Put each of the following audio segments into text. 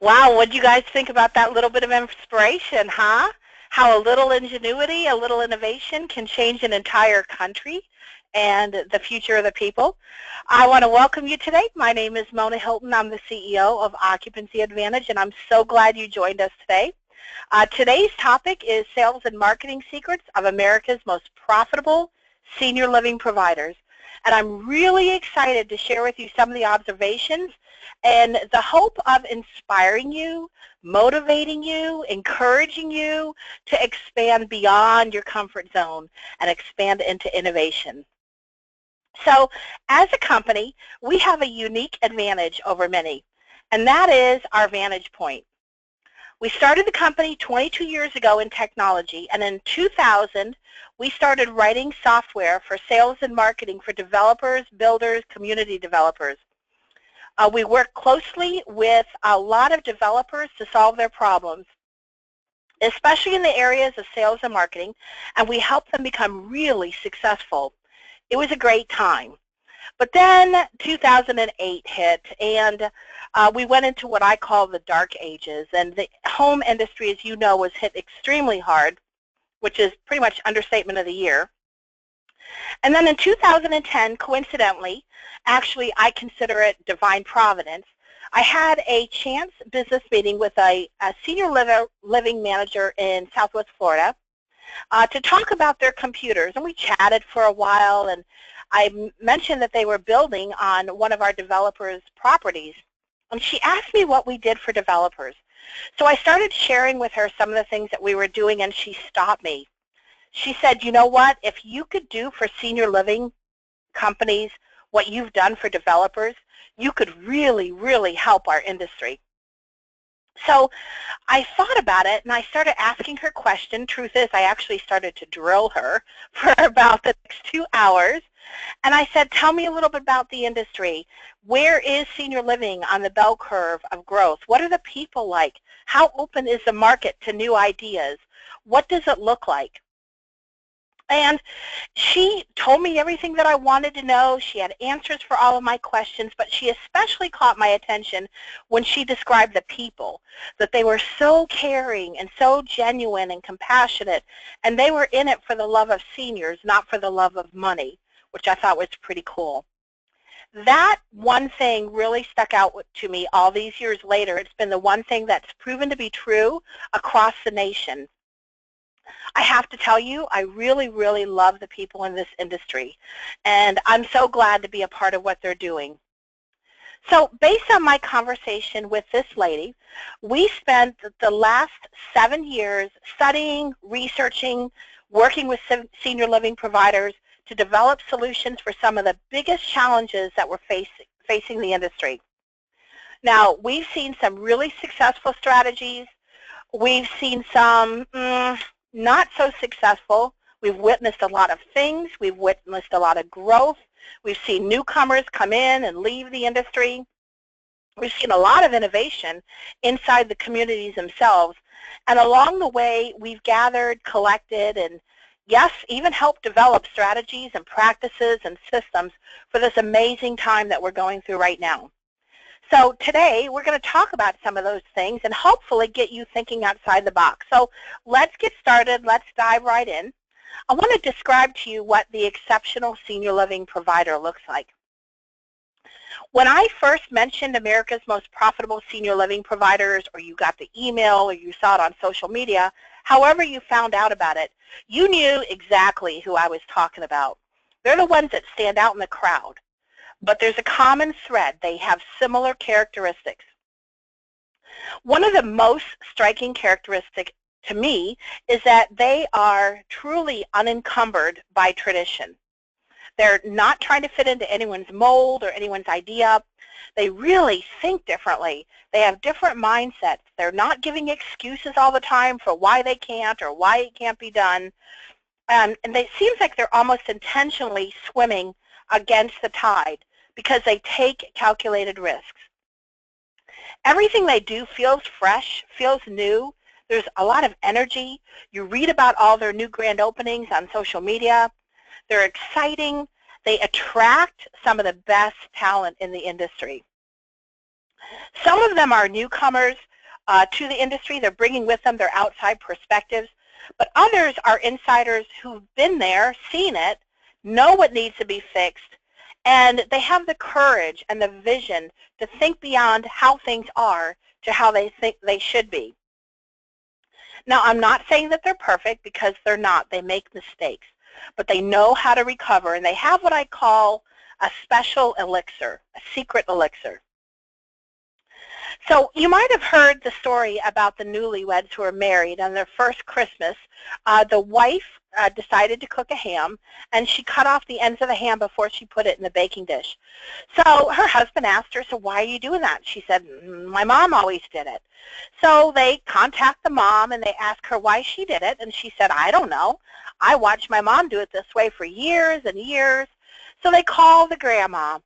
Wow, what do you guys think about that little bit of inspiration, huh? How a little ingenuity, a little innovation can change an entire country and the future of the people. I want to welcome you today. My name is Mona Hilton. I'm the CEO of Occupancy Advantage, and I'm so glad you joined us today. Today's topic is sales and marketing secrets of America's most profitable senior living providers. And I'm really excited to share with you some of the observations and the hope of inspiring you, motivating you, encouraging you to expand beyond your comfort zone and expand into innovation. So as a company, we have a unique advantage over many, and that is our vantage point. We started the company 22 years ago in technology, and in 2000, we started writing software for sales and marketing for developers, builders, community developers. We work closely with a lot of developers to solve their problems, especially in the areas of sales and marketing, and we help them become really successful. It was a great time. But then 2008 hit, and we went into what I call the dark ages, and the home industry, as you know, was hit extremely hard, which is pretty much understatement of the year. And then in 2010, coincidentally, actually I consider it divine providence, I had a chance business meeting with a senior living manager in Southwest Florida to talk about their computers, and we chatted for a while, and I mentioned that they were building on one of our developers' properties, and she asked me what we did for developers. So I started sharing with her some of the things that we were doing, and she stopped me. She said, you know what, if you could do for senior living companies what you've done for developers, you could really, really help our industry. So I thought about it, and I started asking her questions. Truth is, I actually started to drill her for about the next 2 hours. And I said, tell me a little bit about the industry. Where is senior living on the bell curve of growth? What are the people like? How open is the market to new ideas? What does it look like? And she told me everything that I wanted to know. She had answers for all of my questions, but she especially caught my attention when she described the people, that they were so caring and so genuine and compassionate, and they were in it for the love of seniors, not for the love of money, which I thought was pretty cool. That one thing really stuck out to me all these years later. It's been the one thing that's proven to be true across the nation. I have to tell you, I really, really love the people in this industry, and I'm so glad to be a part of what they're doing. So based on my conversation with this lady, we spent the last 7 years studying, researching, working with senior living providers to develop solutions for some of the biggest challenges that we're facing the industry. Now, we've seen some really successful strategies. We've seen some not so successful. We've witnessed a lot of things. We've witnessed a lot of growth. We've seen newcomers come in and leave the industry. We've seen a lot of innovation inside the communities themselves. And along the way, we've gathered, collected, and yes, even helped develop strategies and practices and systems for this amazing time that we're going through right now. So today, we're going to talk about some of those things and hopefully get you thinking outside the box. So let's get started. Let's dive right in. I want to describe to you what the exceptional senior living provider looks like. When I first mentioned America's most profitable senior living providers, or you got the email, or you saw it on social media, however you found out about it, you knew exactly who I was talking about. They're the ones that stand out in the crowd. But there's a common thread. They have similar characteristics. One of the most striking characteristics to me is that they are truly unencumbered by tradition. They're not trying to fit into anyone's mold or anyone's idea. They really think differently. They have different mindsets. They're not giving excuses all the time for why they can't or why it can't be done. and it seems like they're almost intentionally swimming against the tide because they take calculated risks. Everything they do feels fresh, feels new. There's a lot of energy. You read about all their new grand openings on social media. They're exciting. They attract some of the best talent in the industry. Some of them are newcomers to the industry. They're bringing with them their outside perspectives. But others are insiders who've been there, seen it, know what needs to be fixed, and they have the courage and the vision to think beyond how things are to how they think they should be. Now, I'm not saying that they're perfect, because they're not. They make mistakes. But they know how to recover, and they have what I call a special elixir, a secret elixir. So you might have heard the story about the newlyweds who are married. On their first Christmas, the wife decided to cook a ham, and she cut off the ends of the ham before she put it in the baking dish. So her husband asked her, so why are you doing that? She said, my mom always did it. So they contact the mom, and they ask her why she did it, and she said, I don't know. I watched my mom do it this way for years and years. So they call the grandma.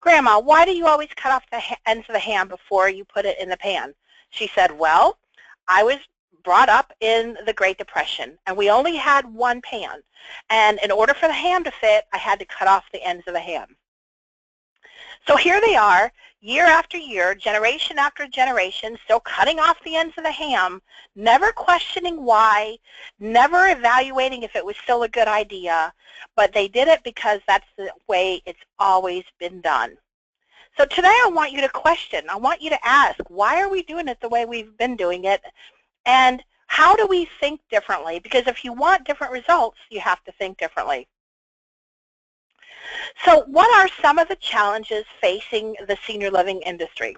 Grandma, why do you always cut off the ends of the ham before you put it in the pan? She said, well, I was brought up in the Great Depression, and we only had one pan. And in order for the ham to fit, I had to cut off the ends of the ham. So here they are, year after year, generation after generation, still cutting off the ends of the ham, never questioning why, never evaluating if it was still a good idea, but they did it because that's the way it's always been done. So today I want you to question, I want you to ask, why are we doing it the way we've been doing it, and how do we think differently? Because if you want different results, you have to think differently. So what are some of the challenges facing the senior living industry?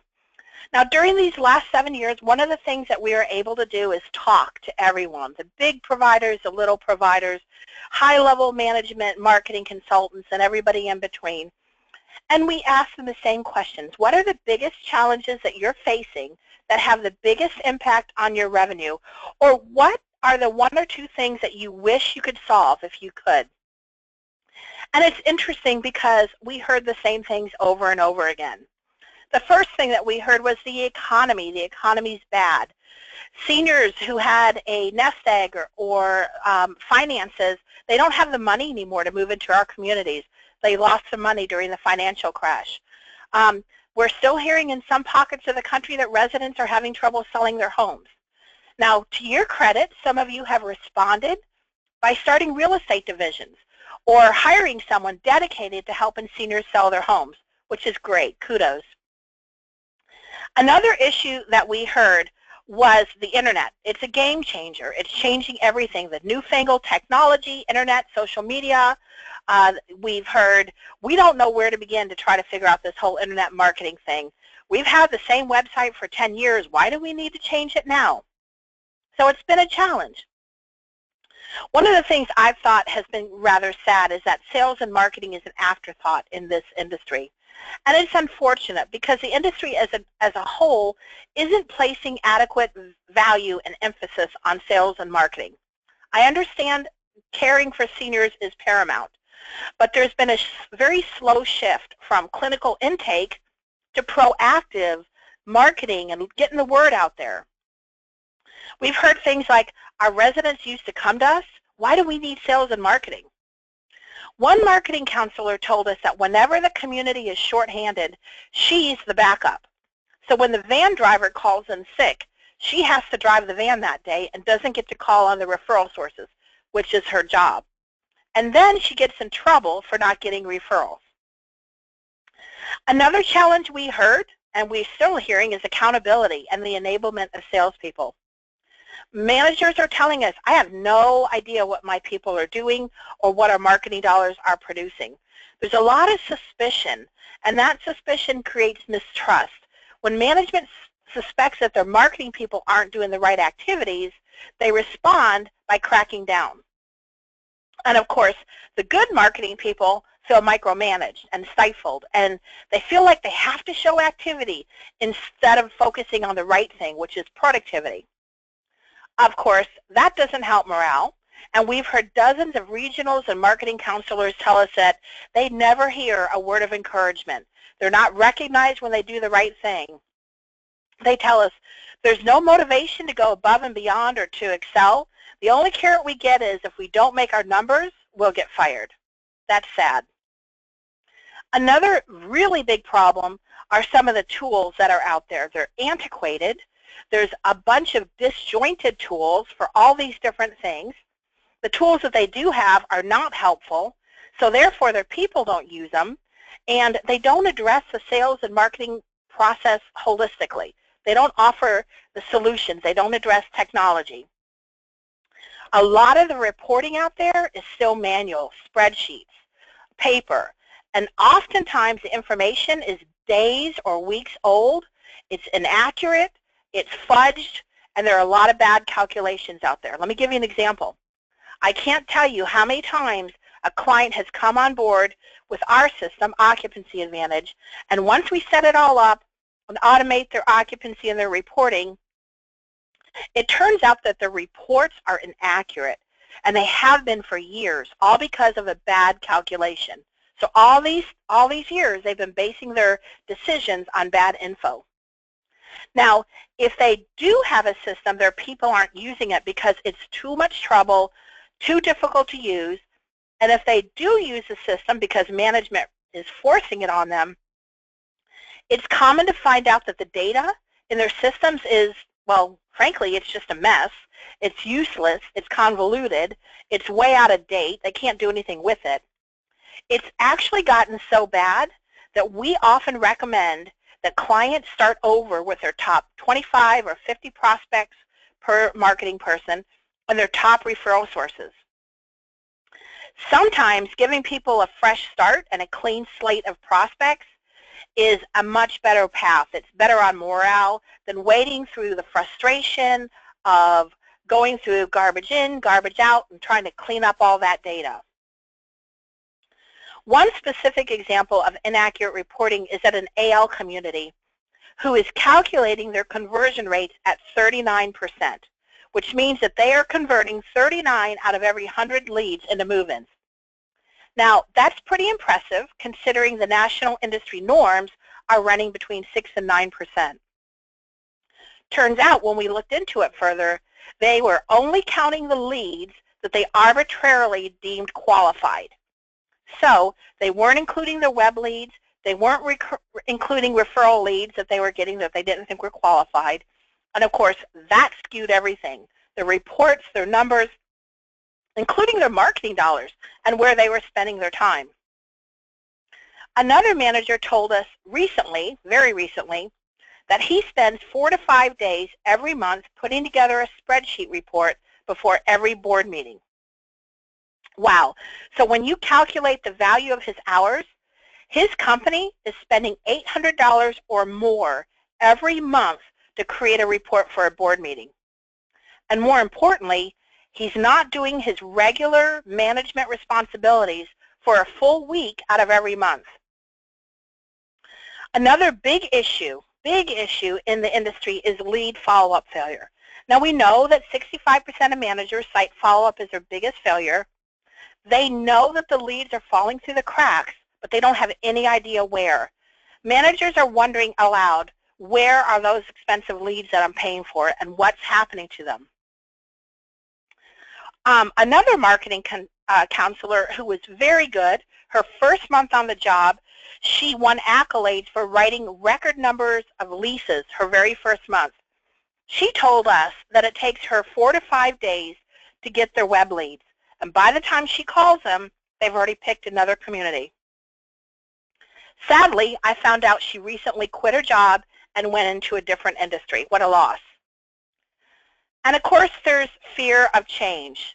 Now, during these last 7 years, one of the things that we are able to do is talk to everyone, the big providers, the little providers, high-level management, marketing consultants, and everybody in between. And we ask them the same questions. What are the biggest challenges that you're facing that have the biggest impact on your revenue? Or what are the one or two things that you wish you could solve if you could? And it's interesting because we heard the same things over and over again. The first thing that we heard was the economy. The economy's bad. Seniors who had a nest egg or finances, they don't have the money anymore to move into our communities. They lost some money during the financial crash. We're still hearing in some pockets of the country that residents are having trouble selling their homes. Now, to your credit, some of you have responded by starting real estate divisions or hiring someone dedicated to helping seniors sell their homes, which is great. Kudos. Another issue that we heard was the internet. It's a game changer. It's changing everything. The newfangled technology, internet, social media. We've heard, we don't know where to begin to try to figure out this whole internet marketing thing. We've had the same website for 10 years. Why do we need to change it now? So it's been a challenge. One of the things I've thought has been rather sad is that sales and marketing is an afterthought in this industry. And it's unfortunate because the industry as a whole isn't placing adequate value and emphasis on sales and marketing. I understand caring for seniors is paramount, but there's been a very slow shift from clinical intake to proactive marketing and getting the word out there. We've heard things like, our residents used to come to us. Why do we need sales and marketing? One marketing counselor told us that whenever the community is shorthanded, she's the backup. So when the van driver calls in sick, she has to drive the van that day and doesn't get to call on the referral sources, which is her job. And then she gets in trouble for not getting referrals. Another challenge we heard, and we're still hearing, is accountability and the enablement of salespeople. Managers are telling us, I have no idea what my people are doing or what our marketing dollars are producing. There's a lot of suspicion, and that suspicion creates mistrust. When management suspects that their marketing people aren't doing the right activities, they respond by cracking down. And of course, the good marketing people feel micromanaged and stifled, and they feel like they have to show activity instead of focusing on the right thing, which is productivity. Of course, that doesn't help morale, And we've heard dozens of regionals and marketing counselors tell us that they never hear a word of encouragement. They're not recognized when they do the right thing. They tell us there's no motivation to go above and beyond or to excel. The only carrot we get is if we don't make our numbers, we'll get fired. That's sad. Another really big problem are some of the tools that are out there. They're antiquated. There's a bunch of disjointed tools for all these different things. The tools that they do have are not helpful, so therefore their people don't use them, and they don't address the sales and marketing process holistically. They don't offer the solutions. They don't address technology. A lot of the reporting out there is still manual, spreadsheets, paper, and oftentimes the information is days or weeks old. It's inaccurate, it's fudged, and there are a lot of bad calculations out there. Let me give you an example. I can't tell you how many times a client has come on board with our system, Occupancy Advantage, and once we set it all up and automate their occupancy and their reporting, it turns out that the reports are inaccurate, and they have been for years, all because of a bad calculation. So all these years, they've been basing their decisions on bad info. Now, if they do have a system, their people aren't using it because it's too much trouble, too difficult to use, and if they do use the system because management is forcing it on them, it's common to find out that the data in their systems is, well, frankly, it's just a mess. It's useless. It's convoluted. It's way out of date. They can't do anything with it. It's actually gotten so bad that we often recommend that clients start over with their top 25 or 50 prospects per marketing person and their top referral sources. Sometimes giving people a fresh start and a clean slate of prospects is a much better path. It's better on morale than wading through the frustration of going through garbage in, garbage out, and trying to clean up all that data. One specific example of inaccurate reporting is at an AL community who is calculating their conversion rates at 39%, which means that they are converting 39 out of every 100 leads into move-ins. Now, that's pretty impressive considering the national industry norms are running between 6 and 9%. Turns out when we looked into it further, they were only counting the leads that they arbitrarily deemed qualified. So they weren't including their web leads, they weren't including referral leads that they were getting that they didn't think were qualified, and of course that skewed everything. The reports, their numbers, including their marketing dollars and where they were spending their time. Another manager told us recently, very recently, that he spends 4 to 5 days every month putting together a spreadsheet report before every board meeting. Wow. So when you calculate the value of his hours, his company is spending $800 or more every month to create a report for a board meeting. And more importantly, he's not doing his regular management responsibilities for a full week out of every month. Another big issue in the industry is lead follow-up failure. Now we know that 65% of managers cite follow-up as their biggest failure. They know that the leads are falling through the cracks, but they don't have any idea where. Managers are wondering aloud, where are those expensive leads that I'm paying for and what's happening to them? Another marketing counselor who was very good, her first month on the job, she won accolades for writing record numbers of leases her very first month. She told us that it takes her 4 to 5 days to get their web leads. And by the time she calls them, they've already picked another community. Sadly, I found out she recently quit her job and went into a different industry. What a loss. And of course, there's fear of change.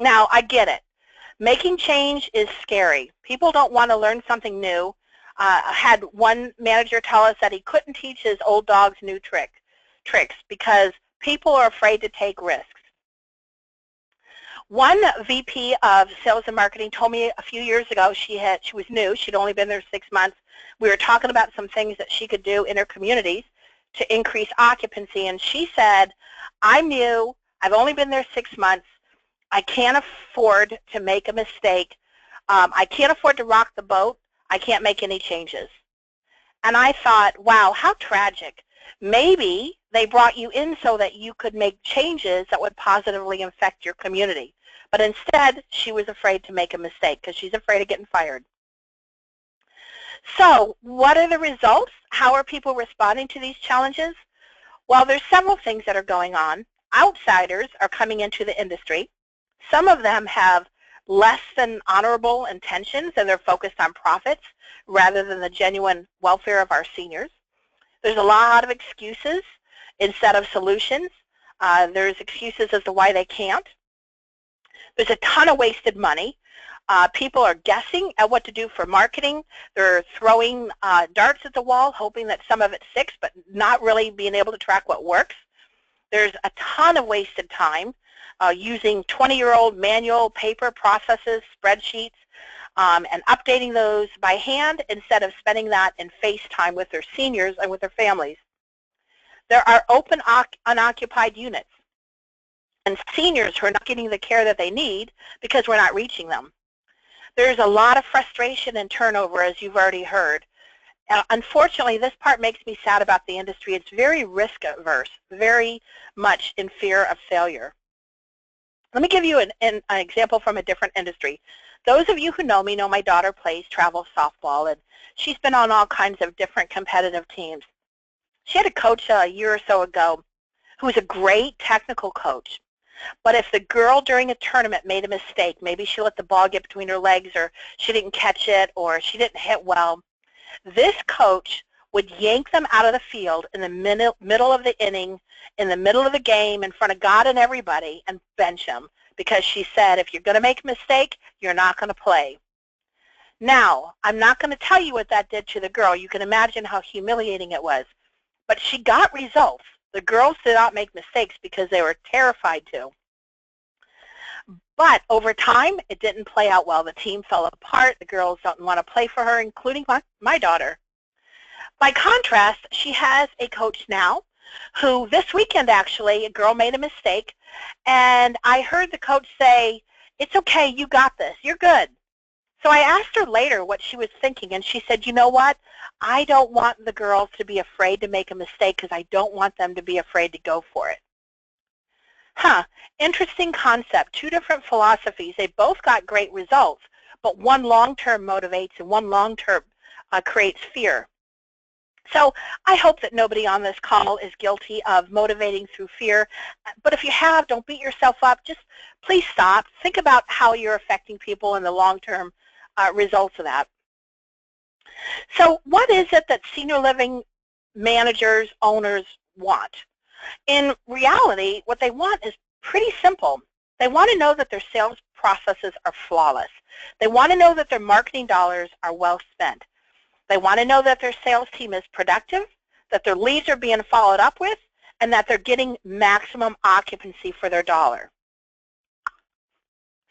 Now, I get it. Making change is scary. People don't want to learn something new. I had one manager tell us that he couldn't teach his old dogs new tricks because people are afraid to take risks. One VP of sales and marketing told me a few years ago she was new. She'd only been there 6 months. We were talking about some things that she could do in her communities to increase occupancy, and she said, I'm new. I've only been there 6 months. I can't afford to make a mistake. I can't afford to rock the boat. I can't make any changes. And I thought, wow, how tragic. Maybe they brought you in so that you could make changes that would positively affect your community. But instead, she was afraid to make a mistake because she's afraid of getting fired. So what are the results? How are people responding to these challenges? Well, there's several things that are going on. Outsiders are coming into the industry. Some of them have less than honorable intentions, and they're focused on profits rather than the genuine welfare of our seniors. There's a lot of excuses instead of solutions. There's excuses as to why they can't. There's a ton of wasted money. People are guessing at what to do for marketing. They're throwing darts at the wall, hoping that some of it sticks, but not really being able to track what works. There's a ton of wasted time using 20-year-old manual paper processes, spreadsheets, and updating those by hand instead of spending that in FaceTime with their seniors and with their families. There are open unoccupied units and seniors who are not getting the care that they need because we're not reaching them. There's a lot of frustration and turnover, as you've already heard. Unfortunately, this part makes me sad about the industry. It's very risk averse, very much in fear of failure. Let me give you an example from a different industry. Those of you who know me know my daughter plays travel softball, and she's been on all kinds of different competitive teams. She had a coach a year or so ago who was a great technical coach. But if the girl during a tournament made a mistake, maybe she let the ball get between her legs, or she didn't catch it, or she didn't hit well, this coach would yank them out of the field in the middle of the inning, in the middle of the game, in front of God and everybody, and bench them because she said, if you're going to make a mistake, you're not going to play. Now, I'm not going to tell you what that did to the girl. You can imagine how humiliating it was. But she got results. The girls did not make mistakes because they were terrified to. But over time, it didn't play out well. The team fell apart. The girls don't want to play for her, including my daughter. By contrast, she has a coach now who this weekend, actually, a girl made a mistake, and I heard the coach say, it's okay, you got this, you're good. So I asked her later what she was thinking, and she said, you know what, I don't want the girls to be afraid to make a mistake because I don't want them to be afraid to go for it. Interesting concept, two different philosophies. They both got great results, but one long-term motivates and one long-term creates fear. So I hope that nobody on this call is guilty of motivating through fear. But if you have, don't beat yourself up. Just please stop. Think about how you're affecting people and the long-term results of that. So what is it that senior living managers, owners want? In reality, what they want is pretty simple. They want to know that their sales processes are flawless. They want to know that their marketing dollars are well spent. They want to know that their sales team is productive, that their leads are being followed up with, and that they're getting maximum occupancy for their dollar.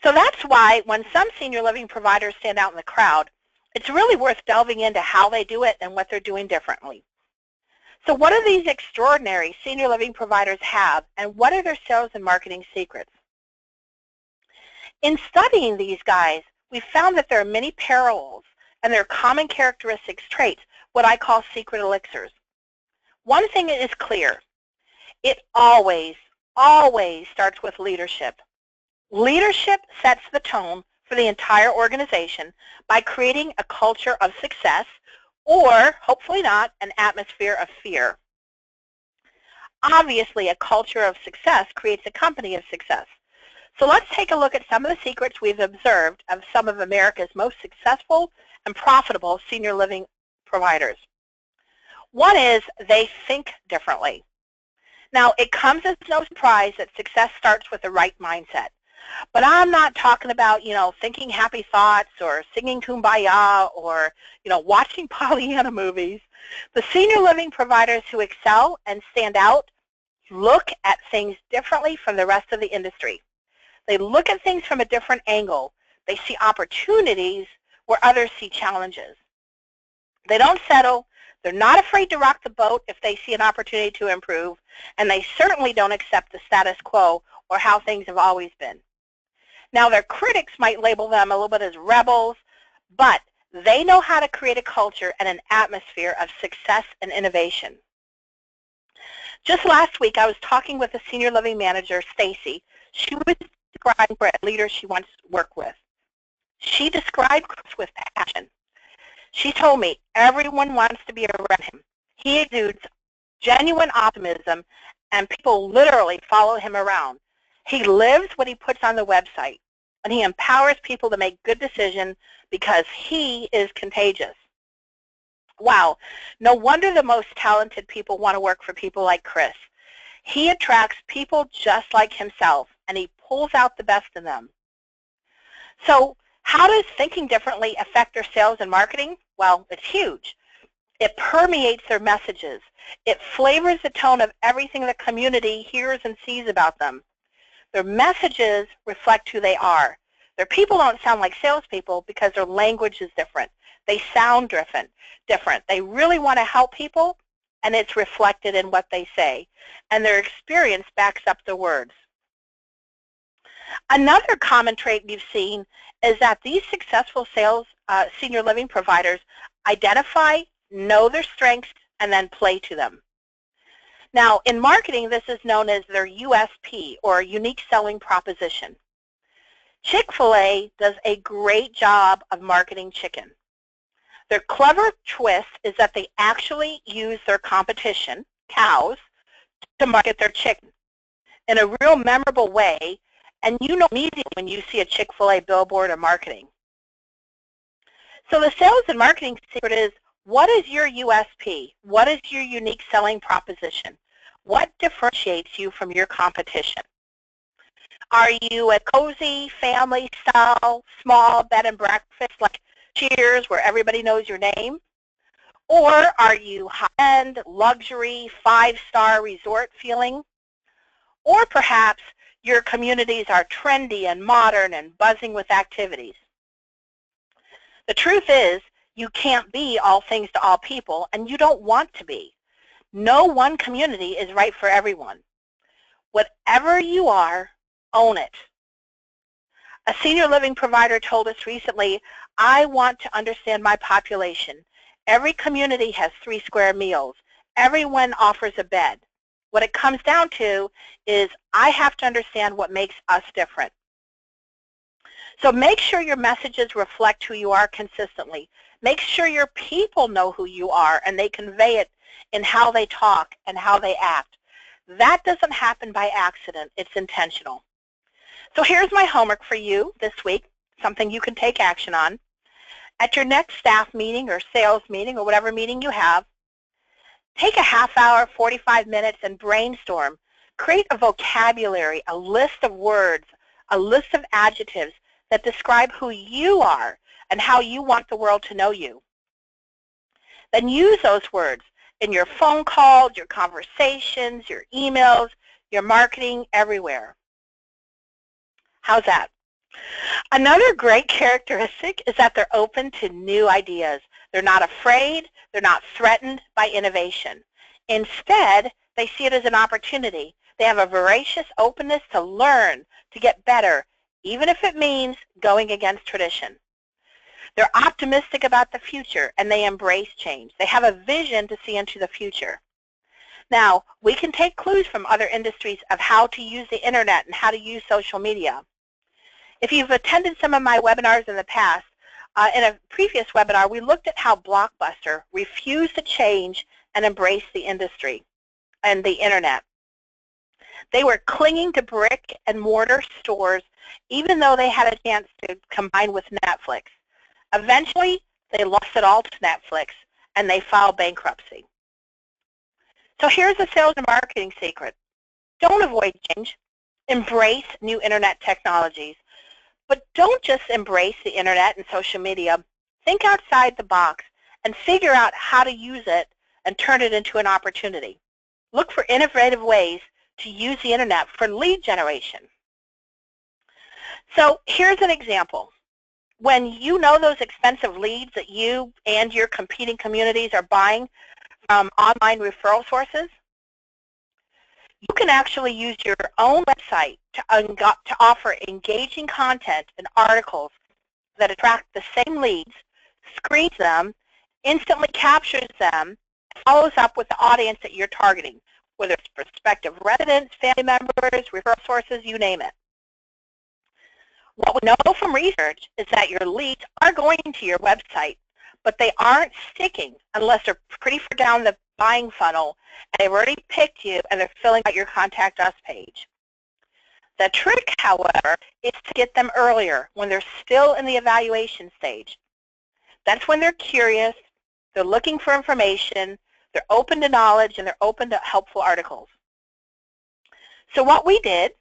So that's why when some senior living providers stand out in the crowd, it's really worth delving into how they do it and what they're doing differently. So what do these extraordinary senior living providers have, and what are their sales and marketing secrets? In studying these guys, we found that there are many parallels and there are common characteristics, traits, what I call secret elixirs. One thing is clear. It always, always starts with leadership. Leadership sets the tone for the entire organization by creating a culture of success, or, hopefully not, an atmosphere of fear. Obviously, a culture of success creates a company of success. So let's take a look at some of the secrets we've observed of some of America's most successful and profitable senior living providers. One is they think differently. Now, it comes as no surprise that success starts with the right mindset. But I'm not talking about, thinking happy thoughts or singing Kumbaya or, watching Pollyanna movies. The senior living providers who excel and stand out look at things differently from the rest of the industry. They look at things from a different angle. They see opportunities where others see challenges. They don't settle. They're not afraid to rock the boat if they see an opportunity to improve, and they certainly don't accept the status quo or how things have always been. Now, their critics might label them a little bit as rebels, but they know how to create a culture and an atmosphere of success and innovation. Just last week, I was talking with a senior living manager, Stacy. She was describing for a leader she wants to work with. She described Chris with passion. She told me everyone wants to be around him. He exudes genuine optimism, and people literally follow him around. He lives what he puts on the website, and he empowers people to make good decisions because he is contagious. Wow, no wonder the most talented people want to work for people like Chris. He attracts people just like himself, and he pulls out the best in them. So how does thinking differently affect their sales and marketing? Well, it's huge. It permeates their messages. It flavors the tone of everything the community hears and sees about them. Their messages reflect who they are. Their people don't sound like salespeople because their language is different. They sound different. They really want to help people, and it's reflected in what they say. And their experience backs up the words. Another common trait we've seen is that these successful sales senior living providers identify, know their strengths, and then play to them. Now, in marketing, this is known as their USP, or unique selling proposition. Chick-fil-A does a great job of marketing chicken. Their clever twist is that they actually use their competition, cows, to market their chicken in a real memorable way, and you know immediately when you see a Chick-fil-A billboard or marketing. So the sales and marketing secret is, what is your USP? What is your unique selling proposition? What differentiates you from your competition? Are you a cozy, family-style, small bed and breakfast like Cheers, where everybody knows your name? Or are you high-end, luxury, 5-star resort feeling? Or perhaps your communities are trendy and modern and buzzing with activities. The truth is, you can't be all things to all people, and you don't want to be. No one community is right for everyone. Whatever you are, own it. A senior living provider told us recently, I want to understand my population. Every community has 3 square meals. Everyone offers a bed. What it comes down to is I have to understand what makes us different. So make sure your messages reflect who you are consistently. Make sure your people know who you are and they convey it in how they talk and how they act. That doesn't happen by accident. It's intentional. So here's my homework for you this week, something you can take action on. At your next staff meeting or sales meeting or whatever meeting you have, take a half hour, 45 minutes, and brainstorm. Create a vocabulary, a list of words, a list of adjectives that describe who you are and how you want the world to know you. Then use those words in your phone calls, your conversations, your emails, your marketing, everywhere. How's that? Another great characteristic is that they're open to new ideas. They're not afraid. They're not threatened by innovation. Instead, they see it as an opportunity. They have a voracious openness to learn, to get better, even if it means going against tradition. They're optimistic about the future, and they embrace change. They have a vision to see into the future. Now, we can take clues from other industries of how to use the internet and how to use social media. If you've attended some of my webinars in the past, in a previous webinar, we looked at how Blockbuster refused to change and embrace the industry and the internet. They were clinging to brick and mortar stores even though they had a chance to combine with Netflix. Eventually, they lost it all to Netflix and they filed bankruptcy. So here's a sales and marketing secret. Don't avoid change. Embrace new internet technologies. But don't just embrace the internet and social media. Think outside the box and figure out how to use it and turn it into an opportunity. Look for innovative ways to use the internet for lead generation. So here's an example. When you know those expensive leads that you and your competing communities are buying from online referral sources, You can actually use your own website to offer engaging content and articles that attract the same leads, screens them, instantly captures them, and follows up with the audience that you're targeting, whether it's prospective residents, family members, referral sources, you name it. What we know from research is that your leads are going to your website, but they aren't sticking unless they're pretty far down the buying funnel and they've already picked you and they're filling out your Contact Us page. The trick, however, is to get them earlier when they're still in the evaluation stage. That's when they're curious, they're looking for information, they're open to knowledge, and they're open to helpful articles. So what we did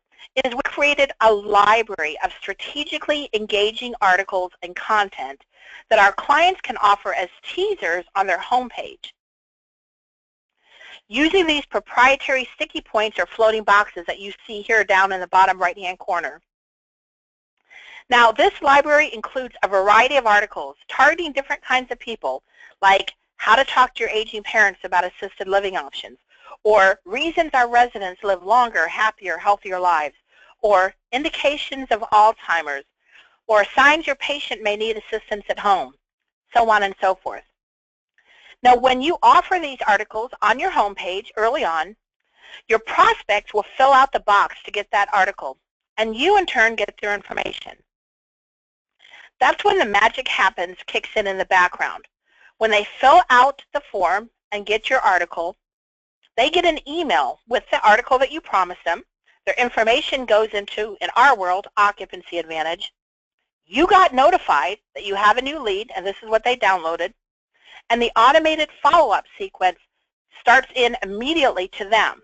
is we created a library of strategically engaging articles and content that our clients can offer as teasers on their homepage. Using these proprietary sticky points or floating boxes that you see here down in the bottom right-hand corner. Now, this library includes a variety of articles targeting different kinds of people, like how to talk to your aging parents about assisted living options, or reasons our residents live longer, happier, healthier lives, or indications of Alzheimer's, or signs your patient may need assistance at home, so on and so forth. Now, when you offer these articles on your homepage early on, your prospects will fill out the box to get that article, and you in turn get their information. That's when the magic happens, kicks in the background. When they fill out the form and get your article, they get an email with the article that you promised them. Their information goes into, in our world, Occupancy Advantage. You got notified that you have a new lead, and this is what they downloaded. And the automated follow-up sequence starts in immediately to them.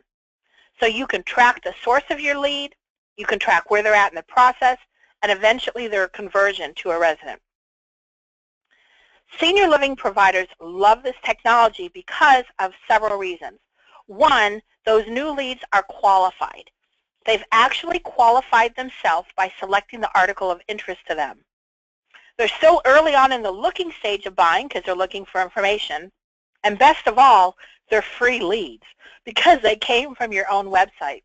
So you can track the source of your lead, you can track where they're at in the process, and eventually their conversion to a resident. Senior living providers love this technology because of several reasons. One, those new leads are qualified. They've actually qualified themselves by selecting the article of interest to them. They're still early on in the looking stage of buying because they're looking for information. And best of all, they're free leads because they came from your own website.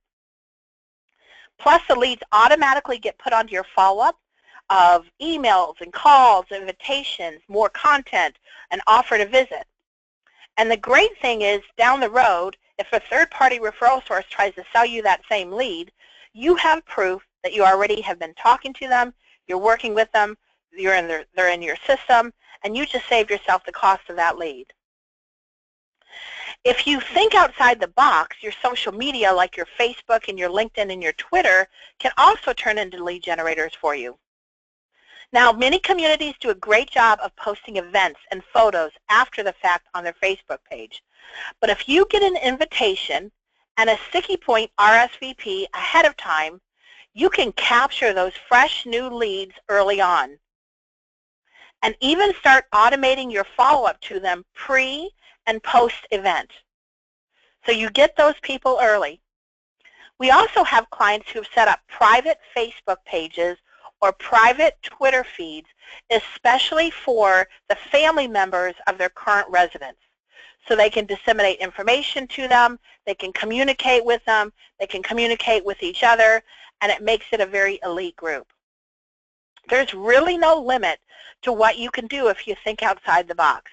Plus, the leads automatically get put onto your follow-up of emails and calls, invitations, more content, and offer to visit. And the great thing is, down the road, if a third-party referral source tries to sell you that same lead, you have proof that you already have been talking to them, you're working with them, they're in your system, and you just saved yourself the cost of that lead. If you think outside the box, your social media like your Facebook and your LinkedIn and your Twitter can also turn into lead generators for you. Now, many communities do a great job of posting events and photos after the fact on their Facebook page. But if you get an invitation and a sticky point RSVP ahead of time, you can capture those fresh new leads early on and even start automating your follow-up to them pre and post-event. So you get those people early. We also have clients who have set up private Facebook pages or private Twitter feeds, especially for the family members of their current residents. So they can disseminate information to them, they can communicate with them, they can communicate with each other, and it makes it a very elite group. There's really no limit to what you can do if you think outside the box.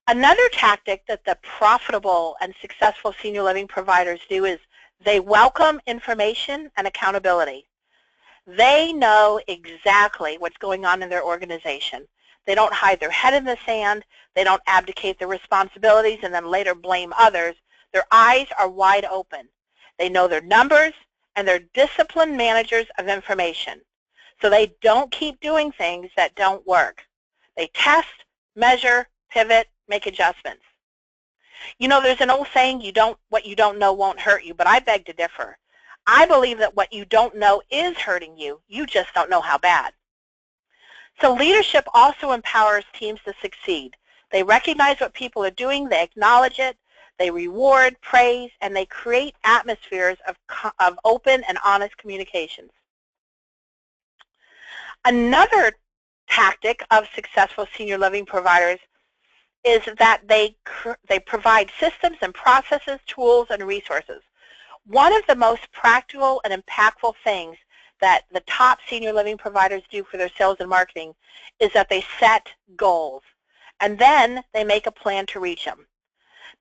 Another tactic that the profitable and successful senior living providers do is they welcome information and accountability. They know exactly what's going on in their organization. They don't hide their head in the sand. They don't abdicate their responsibilities and then later blame others. Their eyes are wide open. They know their numbers, and they're disciplined managers of information. So they don't keep doing things that don't work. They test, measure, pivot, make adjustments. You know, there's an old saying, what you don't know won't hurt you, but I beg to differ. I believe that what you don't know is hurting you. You just don't know how bad. So leadership also empowers teams to succeed. They recognize what people are doing, they acknowledge it, they reward, praise, and they create atmospheres of open and honest communications. Another tactic of successful senior living providers is that they provide systems and processes, tools, and resources. One of the most practical and impactful things that the top senior living providers do for their sales and marketing is that they set goals, and then they make a plan to reach them.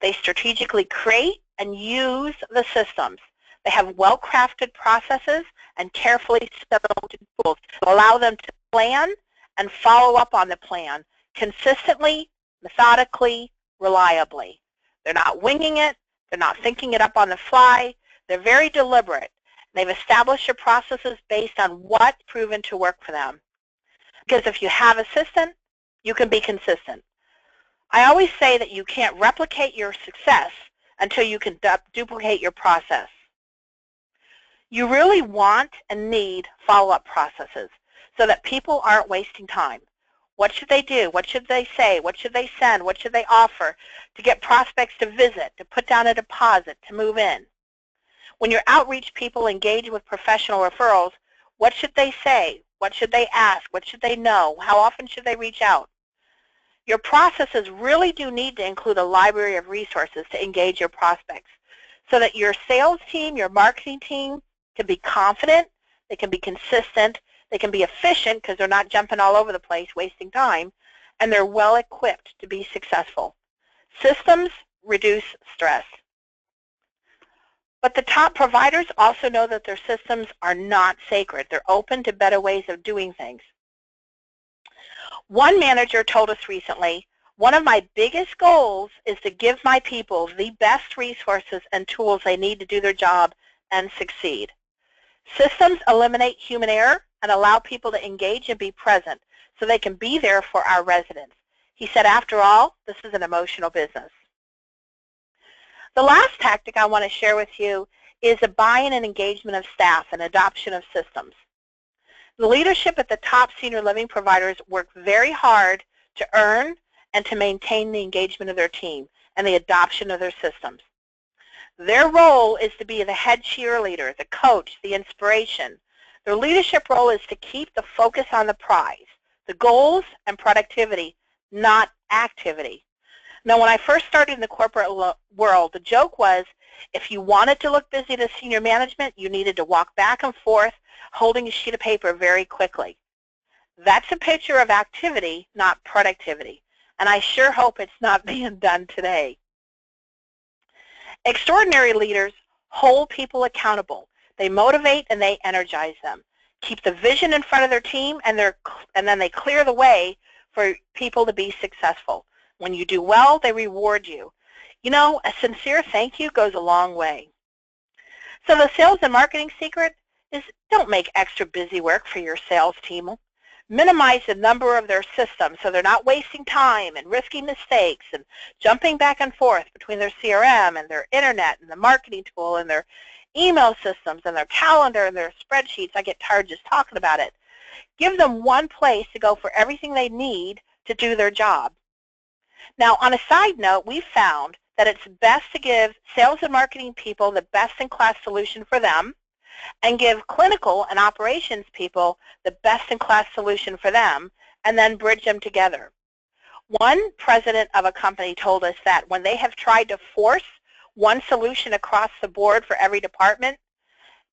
They strategically create and use the systems. They have well-crafted processes and carefully set tools to allow them to plan and follow up on the plan consistently, methodically, reliably. They're not winging it. They're not thinking it up on the fly. They're very deliberate. They've established their processes based on what's proven to work for them. Because if you have a system, you can be consistent. I always say that you can't replicate your success until you can duplicate your process. You really want and need follow-up processes so that people aren't wasting time. What should they do? What should they say? What should they send? What should they offer to get prospects to visit, to put down a deposit, to move in? When your outreach people engage with professional referrals, what should they say? What should they ask? What should they know? How often should they reach out? Your processes really do need to include a library of resources to engage your prospects so that your sales team, your marketing team can be confident, they can be consistent, they can be efficient because they're not jumping all over the place, wasting time, and they're well equipped to be successful. Systems reduce stress. But the top providers also know that their systems are not sacred. They're open to better ways of doing things. One manager told us recently, one of my biggest goals is to give my people the best resources and tools they need to do their job and succeed. Systems eliminate human error and allow people to engage and be present so they can be there for our residents. He said, after all, this is an emotional business. The last tactic I want to share with you is the buy-in and engagement of staff and adoption of systems. The leadership at the top senior living providers work very hard to earn and to maintain the engagement of their team and the adoption of their systems. Their role is to be the head cheerleader, the coach, the inspiration. Their leadership role is to keep the focus on the prize, the goals and productivity, not activity. Now, when I first started in the corporate world, the joke was if you wanted to look busy to senior management, you needed to walk back and forth holding a sheet of paper very quickly. That's a picture of activity, not productivity. And I sure hope it's not being done today. Extraordinary leaders hold people accountable. They motivate and they energize them. Keep the vision in front of their team, and then they clear the way for people to be successful. When you do well, they reward you. You know, a sincere thank you goes a long way. So the sales and marketing secret is don't make extra busy work for your sales team. Minimize the number of their systems so they're not wasting time and risking mistakes and jumping back and forth between their CRM and their internet and the marketing tool and their email systems and their calendar and their spreadsheets. I get tired just talking about it. Give them one place to go for everything they need to do their job. Now, on a side note, we've found that it's best to give sales and marketing people the best-in-class solution for them and give clinical and operations people the best-in-class solution for them, and then bridge them together. One president of a company told us that when they have tried to force one solution across the board for every department,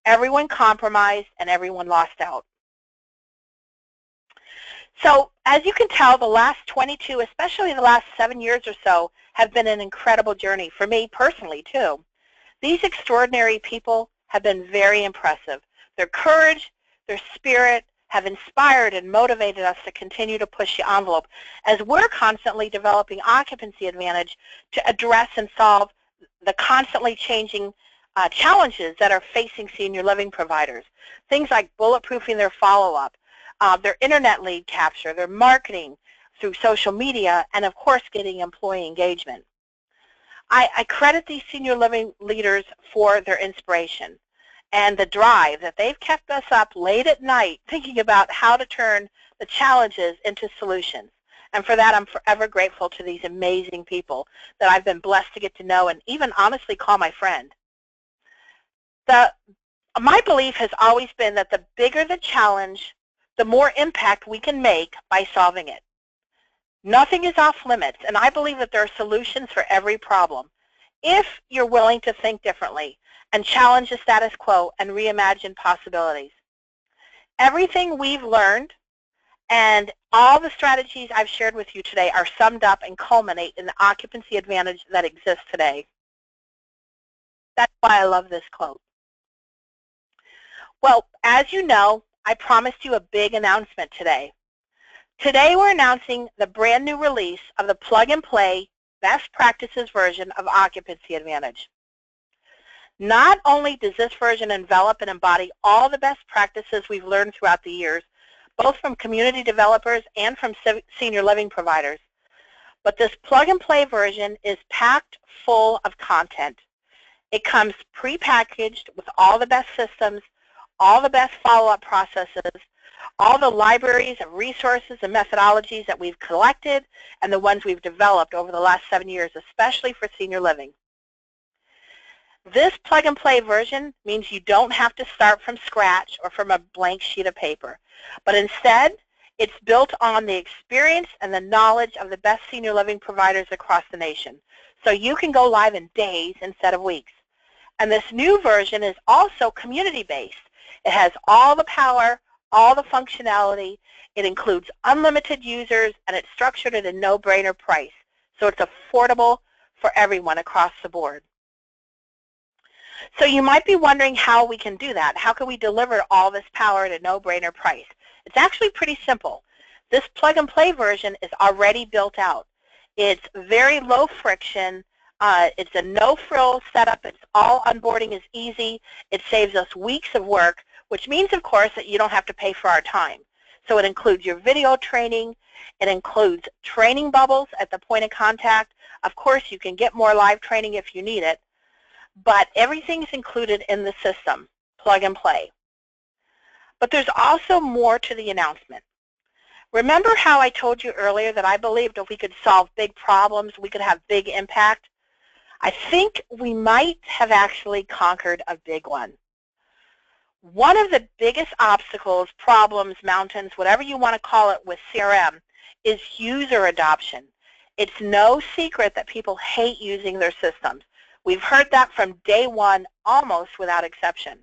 everyone compromised and everyone lost out. So as you can tell, the last 22, especially the last 7 years or so, have been an incredible journey for me personally too. These extraordinary people have been very impressive. Their courage, their spirit have inspired and motivated us to continue to push the envelope as we're constantly developing Occupancy Advantage to address and solve the constantly changing challenges that are facing senior living providers. Things like bulletproofing their follow-up, their internet lead capture, their marketing through social media, and of course getting employee engagement. I credit these senior living leaders for their inspiration and the drive that they've kept us up late at night thinking about how to turn the challenges into solutions. And for that, I'm forever grateful to these amazing people that I've been blessed to get to know and even honestly call my friend. My belief has always been that the bigger the challenge, the more impact we can make by solving it. Nothing is off limits, and I believe that there are solutions for every problem if you're willing to think differently and challenge the status quo and reimagine possibilities. Everything we've learned and all the strategies I've shared with you today are summed up and culminate in the occupancy advantage that exists today. That's why I love this quote. Well, as you know, I promised you a big announcement today. Today we're announcing the brand new release of the plug-and-play best practices version of Occupancy Advantage. Not only does this version envelop and embody all the best practices we've learned throughout the years, both from community developers and from senior living providers, but this plug-and-play version is packed full of content. It comes pre-packaged with all the best systems, all the best follow-up processes, all the libraries of resources and methodologies that we've collected and the ones we've developed over the last 7 years, especially for senior living. This plug-and-play version means you don't have to start from scratch or from a blank sheet of paper, but instead it's built on the experience and the knowledge of the best senior living providers across the nation. So you can go live in days instead of weeks. And this new version is also community-based. It has all the power, all the functionality. It includes unlimited users, and it's structured at a no-brainer price. So it's affordable for everyone across the board. So you might be wondering how we can do that. How can we deliver all this power at a no-brainer price? It's actually pretty simple. This plug-and-play version is already built out. It's very low friction. It's a no-frill setup. It's all onboarding is easy. It saves us weeks of work, which means, of course, that you don't have to pay for our time. So it includes your video training. It includes training bubbles at the point of contact. Of course, you can get more live training if you need it. But everything's included in the system, plug and play. But there's also more to the announcement. Remember how I told you earlier that I believed if we could solve big problems, we could have big impact? I think we might have actually conquered a big one. One of the biggest obstacles, problems, mountains, whatever you want to call it with CRM, is user adoption. It's no secret that people hate using their systems. We've heard that from day one, almost without exception.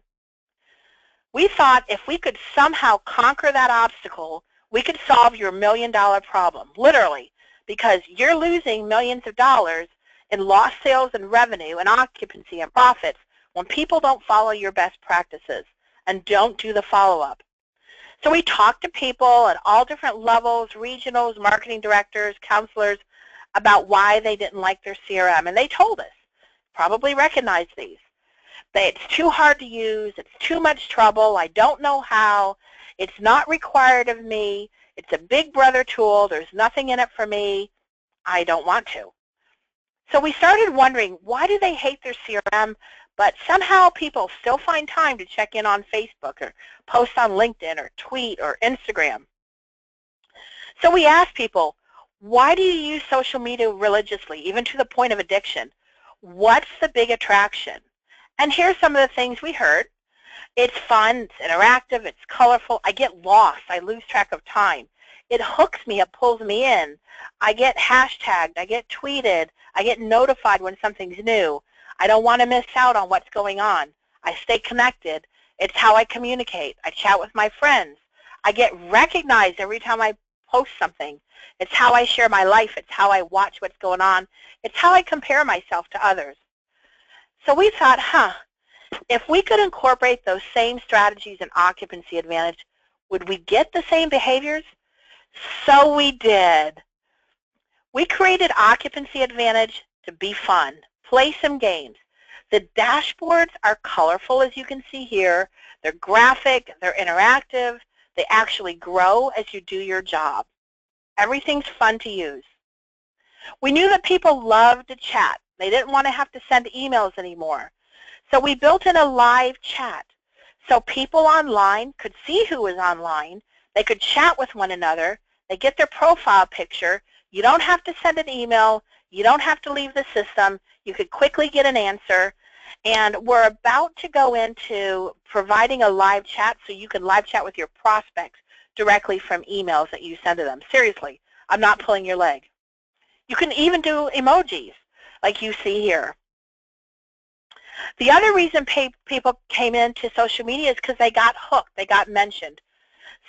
We thought if we could somehow conquer that obstacle, we could solve your million-dollar problem, literally, because you're losing millions of dollars in lost sales and revenue and occupancy and profits when people don't follow your best practices and don't do the follow-up. So we talked to people at all different levels, regionals, marketing directors, counselors, about why they didn't like their CRM, and they told us, probably recognize these. It's too hard to use, it's too much trouble, I don't know how, it's not required of me, it's a big brother tool, there's nothing in it for me, I don't want to. So we started wondering, why do they hate their CRM, but somehow people still find time to check in on Facebook or post on LinkedIn or tweet or Instagram? So we asked people, why do you use social media religiously, even to the point of addiction? What's the big attraction? And here's some of the things we heard. It's fun, it's interactive, it's colorful. I get lost, I lose track of time. It hooks me, it pulls me in. I get hashtagged, I get tweeted, I get notified when something's new. I don't want to miss out on what's going on. I stay connected. It's how I communicate. I chat with my friends. I get recognized every time I post something. It's how I share my life. It's how I watch what's going on. It's how I compare myself to others. So we thought, if we could incorporate those same strategies in Occupancy Advantage, would we get the same behaviors? So we did. We created Occupancy Advantage to be fun, play some games. The dashboards are colorful, as you can see here. They're graphic, they're interactive, they actually grow as you do your job. Everything's fun to use. We knew that people loved to chat. They didn't want to have to send emails anymore. So we built in a live chat. So people online could see who was online. They could chat with one another. They get their profile picture. You don't have to send an email. You don't have to leave the system. You could quickly get an answer. And we're about to go into providing a live chat so you can live chat with your prospects directly from emails that you send to them. Seriously, I'm not pulling your leg. You can even do emojis like you see here. The other reason people came into social media is because they got hooked, they got mentioned.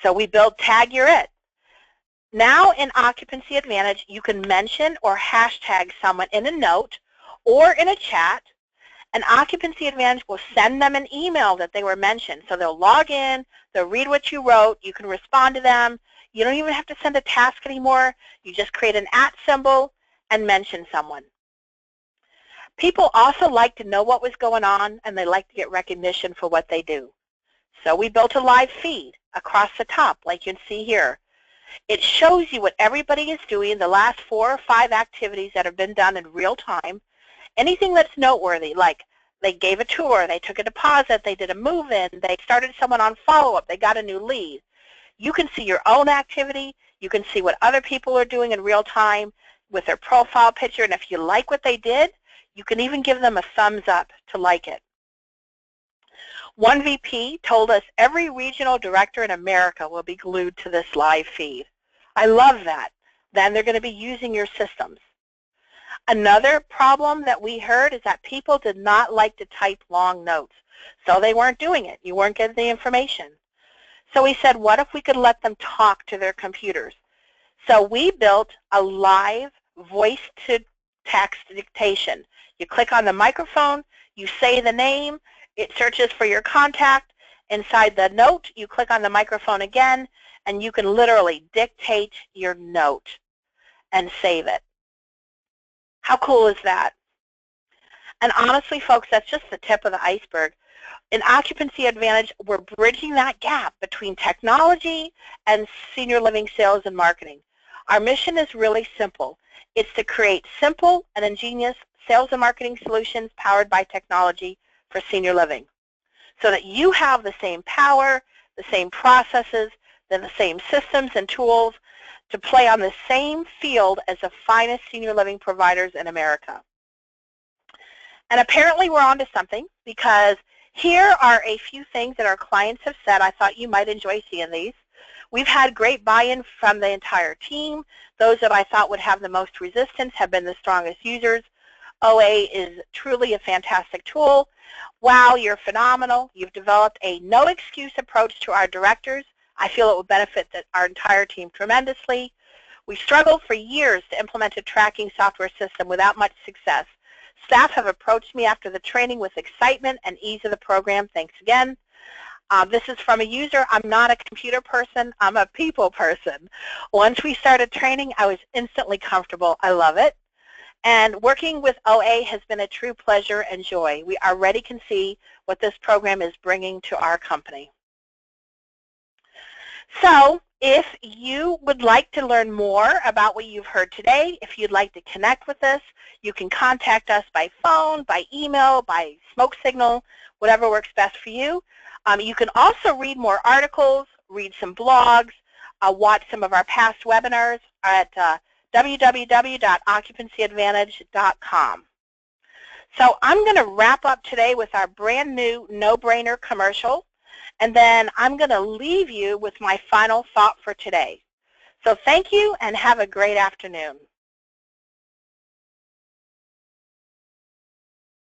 So we built Tag You're It. Now in Occupancy Advantage, you can mention or hashtag someone in a note or in a chat, and Occupancy Advantage will send them an email that they were mentioned. So they'll log in, they'll read what you wrote, you can respond to them. You don't even have to send a task anymore. You just create an @ symbol and mention someone. People also like to know what was going on, and they like to get recognition for what they do. So we built a live feed across the top, like you can see here. It shows you what everybody is doing, the last 4 or 5 activities that have been done in real time. Anything that's noteworthy, like they gave a tour, they took a deposit, they did a move-in, they started someone on follow-up, they got a new lead. You can see your own activity. You can see what other people are doing in real time with their profile picture, and if you like what they did, you can even give them a thumbs up to like it. One VP told us every regional director in America will be glued to this live feed. I love that. Then they're going to be using your systems. Another problem that we heard is that people did not like to type long notes, so they weren't doing it. You weren't getting the information. So we said, what if we could let them talk to their computers? So we built a live voice-to-text dictation. You click on the microphone, you say the name, it searches for your contact. Inside the note, you click on the microphone again, and you can literally dictate your note and save it. How cool is that? And honestly, folks, that's just the tip of the iceberg. In Occupancy Advantage, we're bridging that gap between technology and senior living sales and marketing. Our mission is really simple. It's to create simple and ingenious sales and marketing solutions powered by technology for senior living, so that you have the same power, the same processes, then the same systems and tools to play on the same field as the finest senior living providers in America. And apparently we're onto something, because here are a few things that our clients have said. I thought you might enjoy seeing these. We've had great buy-in from the entire team. Those that I thought would have the most resistance have been the strongest users. OA is truly a fantastic tool. Wow, you're phenomenal. You've developed a no-excuse approach to our directors. I feel it will benefit our entire team tremendously. We struggled for years to implement a tracking software system without much success. Staff have approached me after the training with excitement and ease of the program. Thanks again. This is from a user. I'm not a computer person. I'm a people person. Once we started training, I was instantly comfortable. I love it. And working with OA has been a true pleasure and joy. We already can see what this program is bringing to our company. So if you would like to learn more about what you've heard today, if you'd like to connect with us, you can contact us by phone, by email, by smoke signal, whatever works best for you. You can also read more articles, read some blogs, watch some of our past webinars at www.OccupancyAdvantage.com. So I'm going to wrap up today with our brand new no-brainer commercial, and then I'm going to leave you with my final thought for today. So thank you and have a great afternoon.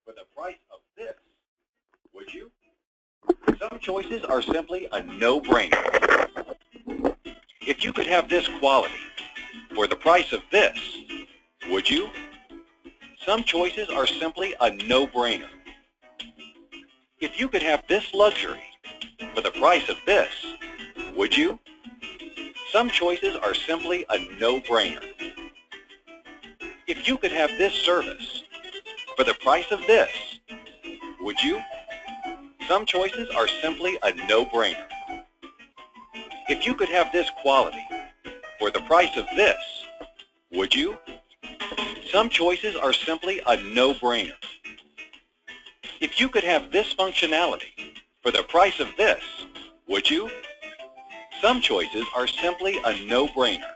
For the price of this, would you? Some choices are simply a no-brainer. If you could have this quality for the price of this, would you? Some choices are simply a no-brainer. If you could have this luxury for the price of this, would you? Some choices are simply a no-brainer. If you could have this service for the price of this, would you? Some choices are simply a no-brainer. If you could have this quality for the price of this, would you? Some choices are simply a no-brainer. If you could have this functionality for the price of this, would you? Some choices are simply a no-brainer.